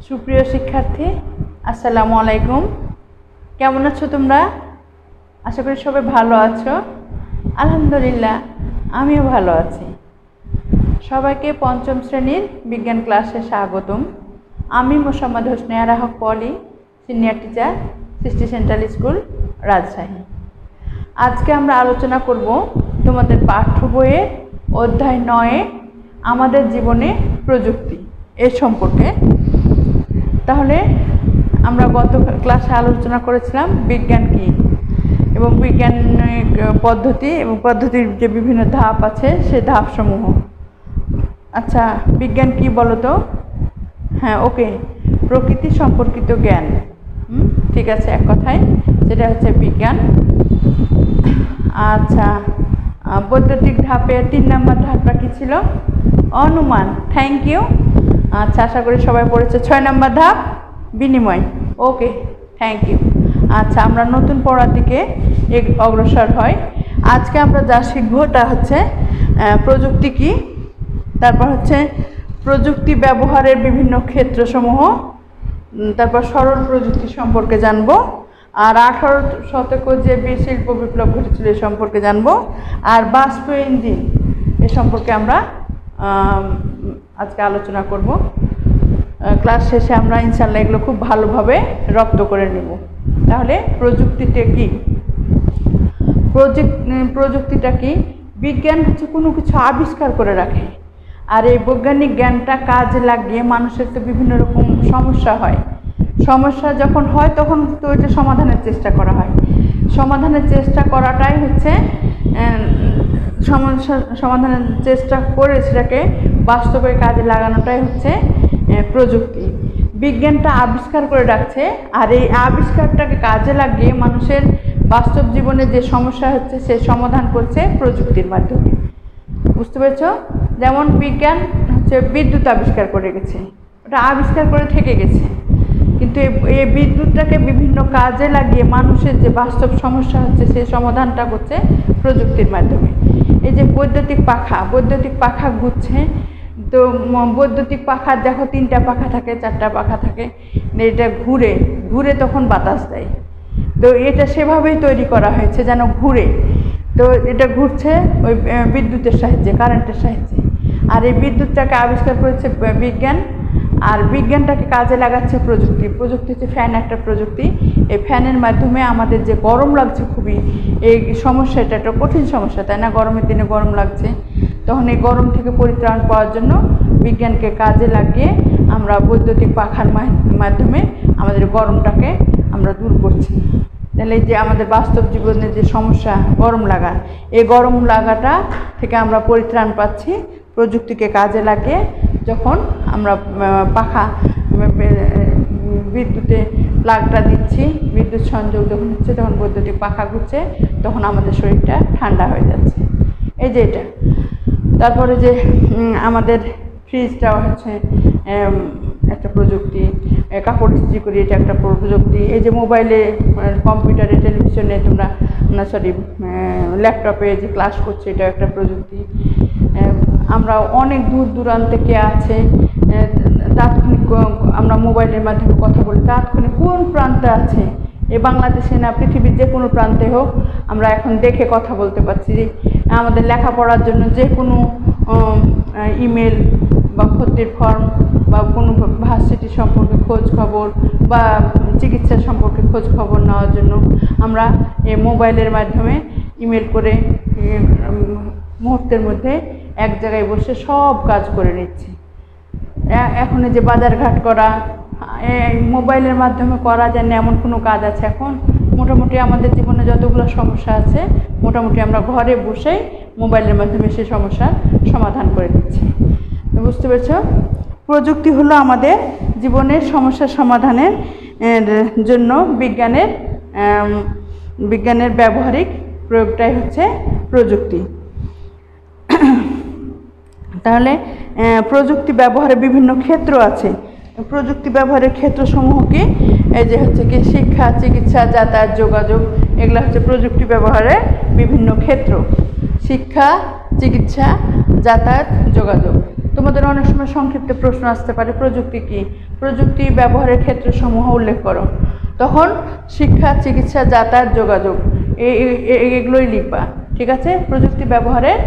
সুপ্রিয় শিক্ষার্থী, আসসালামু আলাইকুম। কেমন আছো তোমরা? আশা করি সবাই ভালো আছো। আলহামদুলিল্লাহ, আমিও ভালো আছি। সবাইকে পঞ্চম শ্রেণীর বিজ্ঞান ক্লাসে স্বাগতম। আমি মোসাম্মদ হোসনেহারা হক পলি, সিনিয়র টিচার, সৃষ্টি সেন্ট্রাল স্কুল, রাজশাহী। আজকে আমরা আলোচনা করব তোমাদের পাঠ্য বইয়ের অধ্যায় 9 আমাদের জীবনে প্রযুক্তি এর সম্পর্কে। তাহলে আমরা গত ক্লাসে আলোচনা করেছিলাম বিজ্ঞান কী এবং বৈজ্ঞানিক পদ্ধতি এবং পদ্ধতির যে বিভিন্ন ধাপ আছে সে ধাপসমূহ। আচ্ছা, বিজ্ঞান কী বলো তো? হ্যাঁ, ওকে, প্রকৃতি সম্পর্কিত জ্ঞান। ঠিক আছে, এক কথায় যেটা হচ্ছে বিজ্ঞান। আচ্ছা, বৈদ্যুতিক ধাপের 3 নম্বর ধাপটা কী ছিল? অনুমান। Thank you. আচ্ছা, আশা করি সবাই পড়েছে। 6 নম্বর ধাপ বিনিময়। Okay, thank you. আচ্ছা, আমরা নতুন পড়ার দিকে অগ্রসর হয়। আজকে আমরা যা শিখব তা হচ্ছে প্রযুক্তি কী, তারপর হচ্ছে প্রযুক্তি ব্যবহারের বিভিন্ন ক্ষেত্রসমূহ, তারপর সরল প্রযুক্তি সম্পর্কে জানব, আর 18 শতকে যে শিল্প বিপ্লব ঘটেছিল এ সম্পর্কে জানব, আর বাষ্প ইঞ্জিন এ সম্পর্কে আমরা আজকে আলোচনা করব। ক্লাস শেষে আমরা ইনশাআল্লাহ এগুলো খুব ভালোভাবে রপ্ত করে নেব। তাহলে প্রযুক্তিটা কি? প্রযুক্তিটা কি? বিজ্ঞান হচ্ছে কোনো কিছু আবিষ্কার করে রাখে, আর এই বৈজ্ঞানিক জ্ঞানটা কাজে লাগিয়ে মানুষের তো বিভিন্ন রকম সমস্যা হয়। সমস্যা যখন হয় তখন তো এটা সমাধানের চেষ্টা করা হয়। সমাধানের চেষ্টা করাটাই হচ্ছে সমস্যা সমাধানের চেষ্টা করে সেটাকে বাস্তবে কাজে লাগানোটাই হচ্ছে প্রযুক্তি। বিজ্ঞানটা আবিষ্কার করে রাখছে, আর এই আবিষ্কারটাকে কাজে লাগিয়ে মানুষের বাস্তব জীবনে যে সমস্যা হচ্ছে সে সমাধান করছে প্রযুক্তির মাধ্যমে। বুঝতে পেরেছ? যেমন বিজ্ঞান হচ্ছে বিদ্যুৎ আবিষ্কার করে গেছে, ওটা আবিষ্কার করে থেকে গেছে, কিন্তু এই বিদ্যুৎটাকে বিভিন্ন কাজে লাগিয়ে মানুষের যে বাস্তব সমস্যা হচ্ছে সে সমাধানটা করছে প্রযুক্তির মাধ্যমে। এই যে বৈদ্যুতিক পাখা ঘুরছে, তো বৈদ্যুতিক পাখার দেখো 3টা পাখা থাকে, 4টা পাখা থাকে, এটা ঘুরে তখন বাতাস দেয়। তো এটা সেভাবেই তৈরি করা হয়েছে যেন ঘুরে। তো এটা ঘুরছে ওই বিদ্যুতের সাহায্যে, কারেন্টের সাহায্যে। আর এই বিদ্যুৎটাকে আবিষ্কার করেছে বিজ্ঞান, আর বিজ্ঞানটাকে কাজে লাগাচ্ছে প্রযুক্তি। প্রযুক্তি হচ্ছে ফ্যান, একটা প্রযুক্তি। এই ফ্যানের মাধ্যমে আমাদের যে গরম লাগছে খুবই, এই সমস্যা, এটা একটা কঠিন সমস্যা, তাই না? গরমের দিনে গরম লাগছে, তখন এই গরম থেকে পরিত্রাণ পাওয়ার জন্য বিজ্ঞানকে কাজে লাগিয়ে আমরা বৈদ্যুতিক পাখার মাধ্যমে আমাদের গরমটাকে আমরা দূর করছি। তাহলে যে আমাদের বাস্তব জীবনের যে সমস্যা গরম লাগা, এই গরম লাগাটা থেকে আমরা পরিত্রাণ পাচ্ছি প্রযুক্তিকে কাজে লাগিয়ে। যখন আমরা পাখা বিদ্যুতে প্লাগটা দিচ্ছি, বিদ্যুৎ সংযোগ যখন হচ্ছে, তখন বৈদ্যুতিক পাখা ঘুরছে, তখন আমাদের শরীরটা ঠান্ডা হয়ে যাচ্ছে। এই যে এটা। তারপরে যে আমাদের ফ্রিজটাও হচ্ছে একটা প্রযুক্তি, কাপড় ইস্ত্রি করি, এটা একটা প্রযুক্তি। এই যে মোবাইলে, কম্পিউটারে, টেলিভিশনে তোমরা ল্যাপটপে যে ক্লাস করছে, এটা একটা প্রযুক্তি। আমরা অনেক দূর দূরান্তে কে আছে তাৎক্ষণিক আমরা মোবাইলের মাধ্যমে কথা বলি, তাৎক্ষণিক কোন প্রান্তে আছে, এ বাংলাদেশে না পৃথিবীর যে কোনো প্রান্তে হোক, আমরা এখন দেখে কথা বলতে পারছি। আমাদের লেখাপড়ার জন্য যে কোনো ইমেল বা ভর্তির ফর্ম বা কোনো ভার্সিটি সম্পর্কে খোঁজ খবর বা চিকিৎসা সম্পর্কে খোঁজ খবর নেওয়ার জন্য আমরা এই মোবাইলের মাধ্যমে ইমেল করে মুহূর্তের মধ্যে এক জায়গায় বসে সব কাজ করে নিচ্ছি। এখন যে বাজারঘাট করা, এই মোবাইলের মাধ্যমে করা যায় না এমন কোনো কাজ আছে এখন? মোটামুটি আমাদের জীবনে যতগুলো সমস্যা আছে মোটামুটি আমরা ঘরে বসেই মোবাইলের মাধ্যমে সেই সমস্যার সমাধান করে দিচ্ছি। বুঝতে পেরেছ? প্রযুক্তি হলো আমাদের জীবনের সমস্যা সমাধানের জন্য বিজ্ঞানের ব্যবহারিক প্রয়োগটাই হচ্ছে প্রযুক্তি। তাহলে প্রযুক্তি ব্যবহারের বিভিন্ন ক্ষেত্র আছে। প্রযুক্তি ব্যবহারের ক্ষেত্রসমূহ কি? এই যে হচ্ছে কি শিক্ষা, চিকিৎসা, যাতায়াত, যোগাযোগ, এগুলো হচ্ছে প্রযুক্তি ব্যবহারের বিভিন্ন ক্ষেত্র। শিক্ষা, চিকিৎসা, যাতায়াত, যোগাযোগ। তোমাদের অনেক সময় সংক্ষিপ্ত প্রশ্ন আসতে পারে, প্রযুক্তি কি? প্রযুক্তি ব্যবহারের ক্ষেত্রসমূহ উল্লেখ করো। তখন শিক্ষা, চিকিৎসা, যাতায়াত, যোগাযোগ এগুলোই লিখবা, ঠিক আছে? প্রযুক্তি ব্যবহারের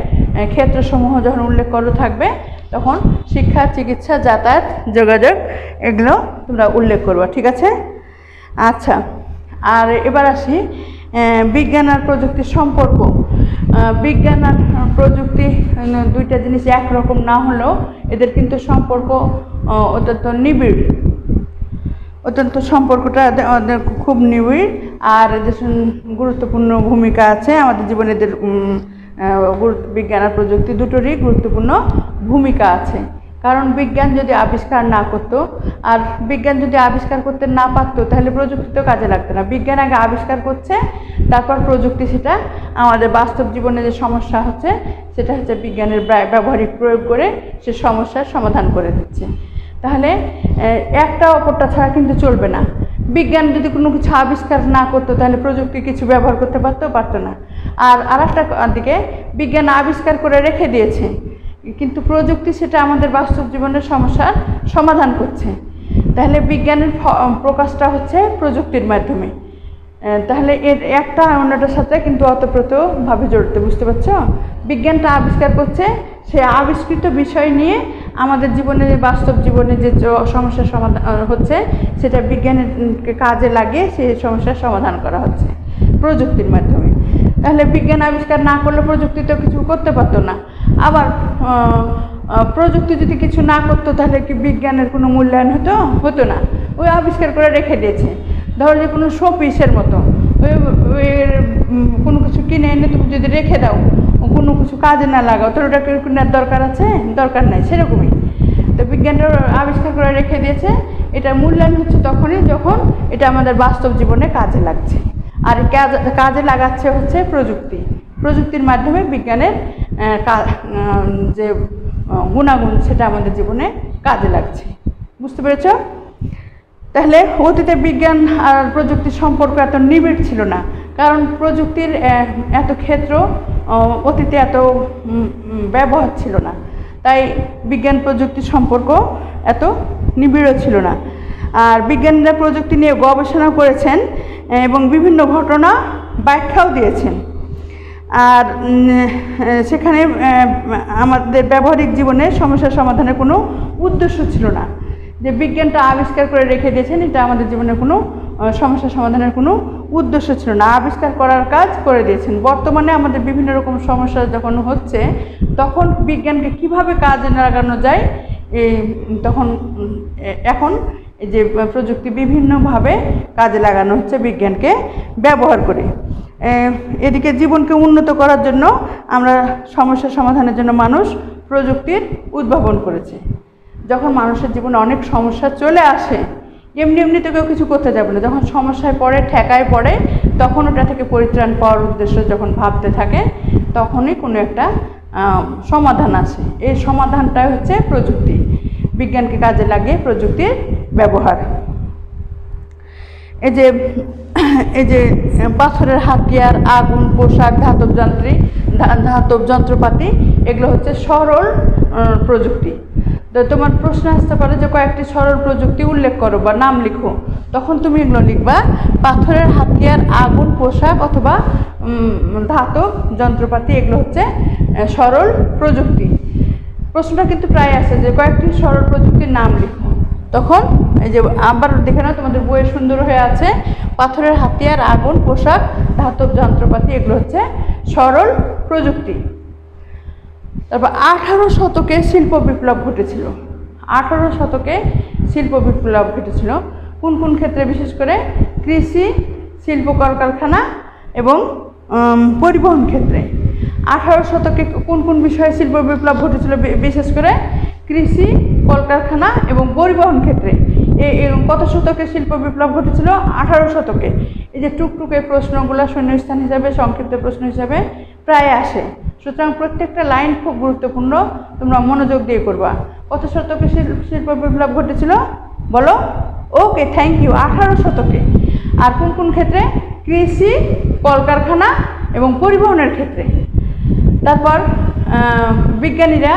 ক্ষেত্রসমূহ যখন উল্লেখ করো থাকবে, তখন শিক্ষা, চিকিৎসা, যাতায়াত, যোগাযোগ এগুলো তোমরা উল্লেখ করবা, ঠিক আছে? আচ্ছা, আর এবার আসি বিজ্ঞান আর প্রযুক্তির সম্পর্ক। বিজ্ঞান আর প্রযুক্তি দুইটা জিনিস একরকম না হলেও এদের কিন্তু সম্পর্ক অত্যন্ত নিবিড়, অত্যন্ত সম্পর্কটা খুব নিবিড়, আর এদের গুরুত্বপূর্ণ ভূমিকা আছে আমাদের জীবনে। এদের বিজ্ঞান আর প্রযুক্তি দুটোরই গুরুত্বপূর্ণ ভূমিকা আছে। কারণ বিজ্ঞান যদি আবিষ্কার না করতো, আর বিজ্ঞান যদি আবিষ্কার করতে না পারতো, তাহলে প্রযুক্তি তো কাজে লাগতো না। বিজ্ঞান আগে আবিষ্কার করছে, তারপর প্রযুক্তি সেটা আমাদের বাস্তব জীবনে যে সমস্যা হচ্ছে সেটা হচ্ছে বিজ্ঞানের ব্যবহারিক প্রয়োগ করে সে সমস্যার সমাধান করে দিচ্ছে। তাহলে একটা অপরটা ছাড়া কিন্তু চলবে না। বিজ্ঞান যদি কোনো কিছু আবিষ্কার না করতো, তাহলে প্রযুক্তি কিছু ব্যবহার করতে পারতো না। আর একটা দিকে বিজ্ঞান আবিষ্কার করে রেখে দিয়েছে, কিন্তু প্রযুক্তি সেটা আমাদের বাস্তব জীবনের সমস্যার সমাধান করছে। তাহলে বিজ্ঞানের প্রকাশটা হচ্ছে প্রযুক্তির মাধ্যমে। তাহলে এর একটা অন্যটার সাথে কিন্তু ওতপ্রোতভাবে জড়িত, বুঝতে পারছো? বিজ্ঞানটা আবিষ্কার করছে, সে আবিষ্কৃত বিষয় নিয়ে আমাদের জীবনে, বাস্তব জীবনে যে সমস্যার সমাধান হচ্ছে সেটা বিজ্ঞানের কাজে লাগিয়ে সেই সমস্যার সমাধান করা হচ্ছে প্রযুক্তির মাধ্যমে। তাহলে বিজ্ঞান আবিষ্কার না করলে প্রযুক্তি তো কিছু করতে পারতো না। আবার প্রযুক্তি যদি কিছু না করতো, তাহলে কি বিজ্ঞানের কোনো মূল্যায়ন হতো না। ওই আবিষ্কার করে রেখে দিয়েছে। ধরো যে কোনো শোপিসের মতো, ওই কোনো কিছু কিনে এনে তুমি যদি রেখে দাও, কোনো কিছু কাজে না লাগাও, তোর ওটা কেনার দরকার আছে? দরকার নাই। সেরকমই তো বিজ্ঞানটা আবিষ্কার করে রেখে দিয়েছে। এটা মূল্যায়ন হচ্ছে তখনই যখন এটা আমাদের বাস্তব জীবনে কাজে লাগছে। আর কাজে লাগাচ্ছে হচ্ছে প্রযুক্তি। প্রযুক্তির মাধ্যমে বিজ্ঞানের যে গুণাগুণ সেটা আমাদের জীবনে কাজে লাগছে, বুঝতে পেরেছ? তাহলে অতীতে বিজ্ঞান আর প্রযুক্তির সম্পর্ক এত নিবিড় ছিল না, কারণ প্রযুক্তির এত ক্ষেত্র অতীতে এত ব্যবহার ছিল না। তাই বিজ্ঞান প্রযুক্তির সম্পর্ক এত নিবিড় ছিল না। আর বিজ্ঞানীরা প্রযুক্তি নিয়ে গবেষণা করেছেন এবং বিভিন্ন ঘটনা ব্যাখ্যাও দিয়েছেন। আর সেখানে আমাদের ব্যবহারিক জীবনে সমস্যা সমাধানের কোনো উদ্দেশ্য ছিল না। যে বিজ্ঞানটা আবিষ্কার করে রেখে দিয়েছেন, এটা আমাদের জীবনের কোনো সমস্যা সমাধানের কোনো উদ্দেশ্য ছিল না, আবিষ্কার করার কাজ করে দিয়েছেন। বর্তমানে আমাদের বিভিন্ন রকম সমস্যা যখন হচ্ছে, তখন বিজ্ঞানকে কিভাবে কাজে লাগানো যায়, তখন এখন এই যে প্রযুক্তি বিভিন্নভাবে কাজে লাগানো হচ্ছে বিজ্ঞানকে ব্যবহার করে। এদিকে জীবনকে উন্নত করার জন্য আমরা সমস্যা সমাধানের জন্য মানুষ প্রযুক্তির উদ্ভাবন করেছে। যখন মানুষের জীবনে অনেক সমস্যা চলে আসে, এমনি তো কেউ কিছু করতে যাবে না। যখন সমস্যায় পড়ে, ঠেকায় পড়ে, তখন ওটা থেকে পরিত্রাণ পাওয়ার উদ্দেশ্য যখন ভাবতে থাকে, তখনই কোনো একটা সমাধান আসে। এই সমাধানটাই হচ্ছে প্রযুক্তি। বিজ্ঞানকে কাজে লাগিয়ে প্রযুক্তির ব্যবহার। এই যে পাথরের হাতিয়ার, আগুন, পোশাক, ধাতব যন্ত্রপাতি, এগুলো হচ্ছে সরল প্রযুক্তি। তো তোমার প্রশ্ন আসতে পারে যে কয়েকটি সরল প্রযুক্তি উল্লেখ করো বা নাম লিখো। তখন তুমি এগুলো লিখবা পাথরের হাতিয়ার, আগুন, পোশাক অথবা ধাতব যন্ত্রপাতি, এগুলো হচ্ছে সরল প্রযুক্তি। প্রশ্নটা কিন্তু প্রায় আসে যে কয়েকটি সরল প্রযুক্তির নাম লিখো। তখন এই যে আবার দেখে নাও, তোমাদের বইয়ে সুন্দর হয়ে আছে, পাথরের হাতিয়ার, আগুন, পোশাক, ধাতব যন্ত্রপাতি, এগুলো হচ্ছে সরল প্রযুক্তি। তারপর 18 শতকে শিল্প বিপ্লব ঘটেছিল। 18 শতকে শিল্প বিপ্লব ঘটেছিল কোন কোন ক্ষেত্রে? বিশেষ করে কৃষি, শিল্প, কলকারখানা এবং পরিবহন ক্ষেত্রে। 18 শতকে কোন কোন বিষয়ে শিল্প বিপ্লব ঘটেছিল? বিশেষ করে কৃষি, কলকারখানা এবং পরিবহন ক্ষেত্রে। কত শতকে শিল্প বিপ্লব ঘটেছিল? 18 শতকে। এই যে টুকটুকে প্রশ্নগুলো শূন্যস্থান হিসাবে, সংক্ষিপ্ত প্রশ্ন হিসাবে প্রায় আসে। সুতরাং প্রত্যেকটা লাইন খুব গুরুত্বপূর্ণ, তোমরা মনোযোগ দিয়ে করবা। কত শতকে শিল্প বিপ্লব ঘটেছিল বলো? ওকে, থ্যাংক ইউ। 18 শতকে। আর কোন কোন ক্ষেত্রে? কৃষি, কলকারখানা এবং পরিবহনের ক্ষেত্রে। তারপর বিজ্ঞানীরা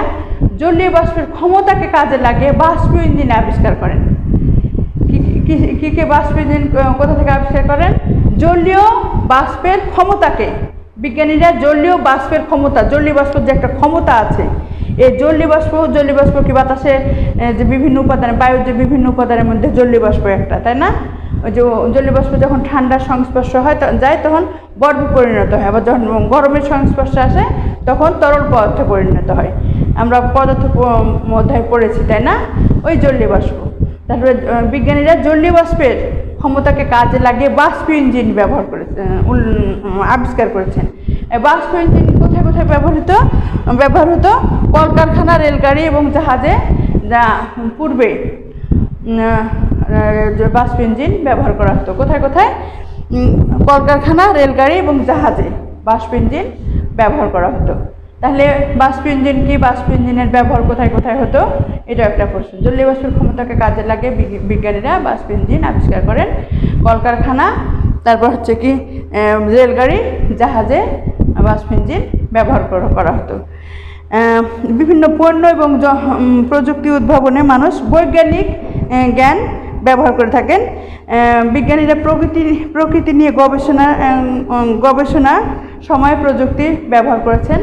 জলীয় বাষ্পের ক্ষমতাকে কাজে লাগিয়ে বাষ্প ইঞ্জিন আবিষ্কার করেন। কি বাষ্প ইঞ্জিন কোথা থেকে আবিষ্কার করেন? জলীয় বাষ্পের ক্ষমতাকে। বিজ্ঞানীরা জলীয় বাষ্পের ক্ষমতা, জলীয় বাষ্পের যে একটা ক্ষমতা আছে, এই জলীয় বাষ্প কি বাতাসে যে বিভিন্ন উপাদান, বায়ুর যে বিভিন্ন উপাদানের মধ্যে জলীয় বাষ্প একটা, তাই না? ওই যে জলীয় বাষ্প যখন ঠান্ডার সংস্পর্শ যায় তখন বরফে পরিণত হয়, আবার যখন গরমের সংস্পর্শে আসে তখন তরল পদার্থে পরিণত হয়। আমরা পদার্থ অধ্যায় পড়েছি, তাই না? ওই জলীয় বাষ্প। তারপরে বিজ্ঞানীরা জলীয় বাষ্পের ক্ষমতাকে কাজে লাগিয়ে বাষ্প ইঞ্জিন আবিষ্কার করেছেন। বাষ্প ইঞ্জিন কোথায় কোথায় ব্যবহার হতো? কলকারখানা, রেলগাড়ি এবং জাহাজে, যা পূর্বে বাষ্প ইঞ্জিন ব্যবহার করা হতো। কোথায় কোথায়? কলকারখানা, রেলগাড়ি এবং জাহাজে বাষ্প ইঞ্জিন ব্যবহার করা হতো। তাহলে বাষ্প ইঞ্জিন কি, বাষ্প ইঞ্জিনের ব্যবহার কোথায় কোথায় হতো, এটা একটা প্রশ্ন। জলীয় বাষ্পের ক্ষমতাকে কাজে লাগিয়ে বিজ্ঞানীরা বাষ্প ইঞ্জিন আবিষ্কার করেন। কলকারখানা, তারপর হচ্ছে কি রেলগাড়ি, জাহাজে বাষ্প ইঞ্জিন ব্যবহার করা হতো। বিভিন্ন পণ্য এবং প্রযুক্তি উদ্ভাবনে মানুষ বৈজ্ঞানিক জ্ঞান ব্যবহার করে থাকেন। বিজ্ঞানীরা প্রকৃতি নিয়ে গবেষণা সময় প্রযুক্তি ব্যবহার করেছেন।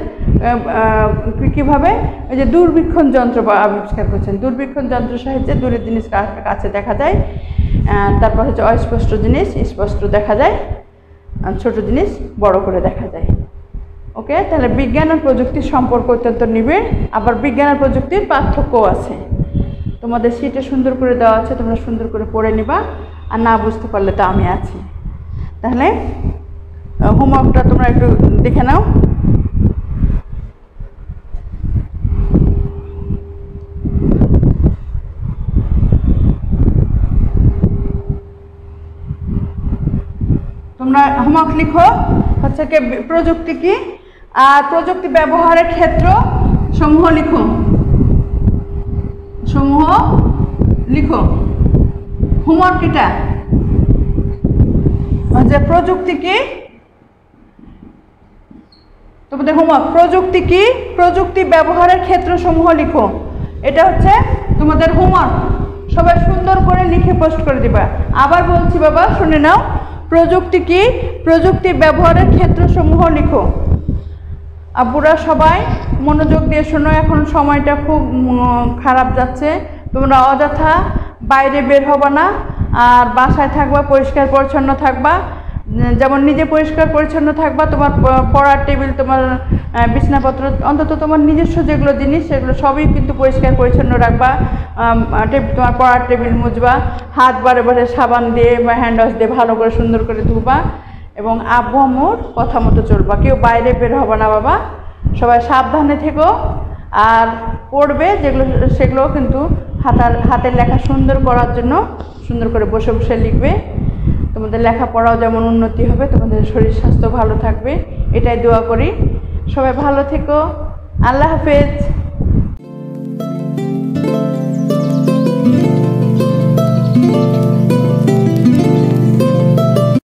কীভাবে? ওই যে দূরবীক্ষণ যন্ত্র আবিষ্কার করেছেন। দূরবীক্ষণ যন্ত্রের সাহায্যে দূরের জিনিস কাছে দেখা যায়, তারপর হচ্ছে অস্পষ্ট জিনিস স্পষ্ট দেখা যায়, ছোট জিনিস বড় করে দেখা যায়। ওকে, তাহলে বিজ্ঞান আর প্রযুক্তির সম্পর্ক অত্যন্ত নিবিড়। আবার বিজ্ঞান আর প্রযুক্তির পার্থক্যও আছে। তোমাদের সিটে সুন্দর করে দেওয়া আছে, তোমরা সুন্দর করে পড়ে নিবা, আর না বুঝতে পারলে তো আমি আছি। তাহলে হোমওয়ার্কটা তোমরা একটু দেখে নাও। তোমরা হোমওয়ার্ক লিখো হচ্ছে কি প্রযুক্তি কি, আর প্রযুক্তি ব্যবহারের ক্ষেত্র সমূহ লিখো। হোমওয়ার্ক এটা যে প্রযুক্তি কি, তোমাদের হোমওয়ার্ক প্রযুক্তি কি, প্রযুক্তি ব্যবহারের ক্ষেত্র সমূহ লিখো। এটা হচ্ছে তোমাদের হোমওয়ার্ক। সবাই সুন্দর করে লিখে পোস্ট করে দিবা। আবার বলছি বাবা, শুনে নাও। প্রযুক্তি কি, প্রযুক্তি ব্যবহারের ক্ষেত্র সমূহ লিখো। আব্বুরা সবাই মনোযোগ দিয়ে শোনো, এখন সময়টা খুব খারাপ যাচ্ছে। তোমরা অযথা বাইরে বের হবা না, আর বাসায় থাকবা, পরিষ্কার পরিচ্ছন্ন থাকবা। যেমন নিজে পরিষ্কার পরিচ্ছন্ন থাকবা, তোমার পড়ার টেবিল, তোমার বিছানাপত্র, অন্তত তোমার নিজস্ব যেগুলো জিনিস সেগুলো সবই কিন্তু পরিষ্কার পরিচ্ছন্ন রাখবা। তোমার পড়ার টেবিল মুছবা, হাত বারে বারে সাবান দিয়ে বা হ্যান্ড ওয়াশ দিয়ে ভালো করে সুন্দর করে ধুবা, এবং আব্বু আম্মুর কথা মতো চলবা। কেউ বাইরে বের হবে না বাবা, সবাই সাবধানে থেকো। আর পড়বে যেগুলো সেগুলো কিন্তু হাতের লেখা সুন্দর করার জন্য সুন্দর করে বসে বসে লিখবে। তোমাদের লেখাপড়াও যেমন উন্নতি হবে, তোমাদের শরীর স্বাস্থ্য ভালো থাকবে, এটাই দোয়া করি। সবাই ভালো থেকো। আল্লাহ হাফেজ।